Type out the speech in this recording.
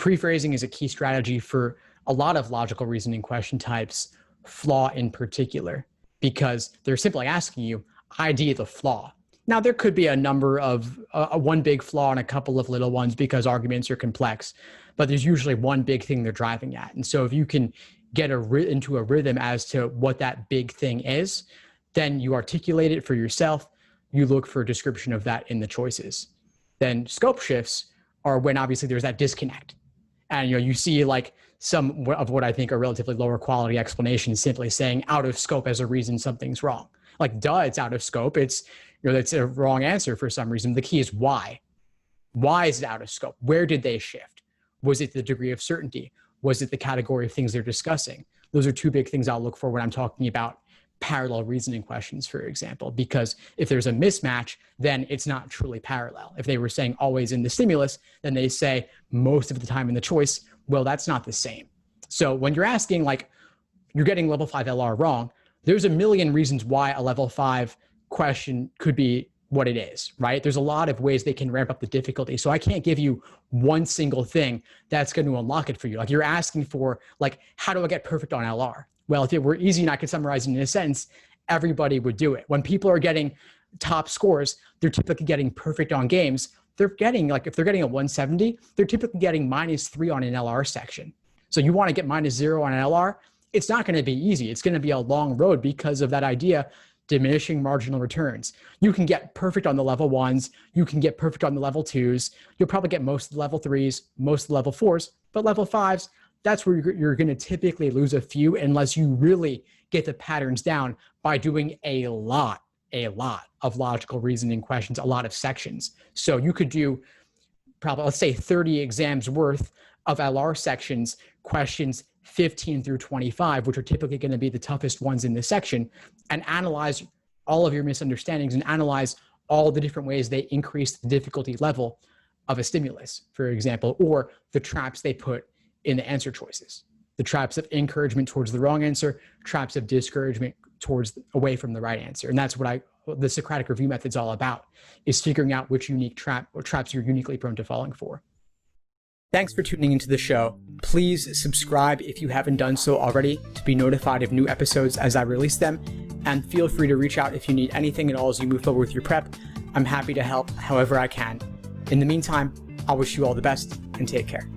Pre-phrasing is a key strategy for a lot of logical reasoning question types, flaw in particular, because they're simply asking you, ID the flaw. Now, there could be a number of one big flaw and a couple of little ones because arguments are complex, but there's usually one big thing they're driving at. And so if you can get into a rhythm as to what that big thing is, then you articulate it for yourself. You look for a description of that in the choices. Then scope shifts are when obviously there's that disconnect. And you see like some of what I think are relatively lower quality explanations simply saying out of scope as a reason something's wrong. Like, duh, it's out of scope. It's a wrong answer for some reason. The key is why. Why is it out of scope? Where did they shift? Was it the degree of certainty? Was it the category of things they're discussing? Those are two big things I'll look for when I'm talking about parallel reasoning questions, for example, because if there's a mismatch, then it's not truly parallel. If they were saying always in the stimulus, then they say most of the time in the choice, well, that's not the same. So when you're asking, like, you're getting level 5 LR wrong, there's a million reasons why a level 5 question could be what it is, right? There's a lot of ways they can ramp up the difficulty. So I can't give you one single thing that's going to unlock it for you. Like, you're asking for, like, how do I get perfect on LR? Well, if it were easy and I could summarize it in a sentence, everybody would do it. When people are getting top scores, they're typically getting perfect on games. They're getting, like, if they're getting a 170, they're typically getting -3 on an LR section. So you want to get -0 on an LR, it's not going to be easy. It's going to be a long road because of that idea, diminishing marginal returns. You can get perfect on the level 1s. You can get perfect on the level 2s. You'll probably get most of the level 3s, most of the level 4s, but level 5s, that's where you're going to typically lose a few unless you really get the patterns down by doing a lot of logical reasoning questions, a lot of sections. So you could do probably, let's say, 30 exams worth of LR sections, questions 15 through 25, which are typically going to be the toughest ones in this section, and analyze all of your misunderstandings and analyze all the different ways they increase the difficulty level of a stimulus, for example, or the traps they put in the answer choices. The traps of encouragement towards the wrong answer, traps of discouragement towards away from the right answer. And that's what the Socratic review method's all about, is figuring out which unique trap or traps you're uniquely prone to falling for. Thanks for tuning into the show. Please subscribe if you haven't done so already to be notified of new episodes as I release them. And feel free to reach out if you need anything at all as you move forward with your prep. I'm happy to help however I can. In the meantime, I'll wish you all the best and take care.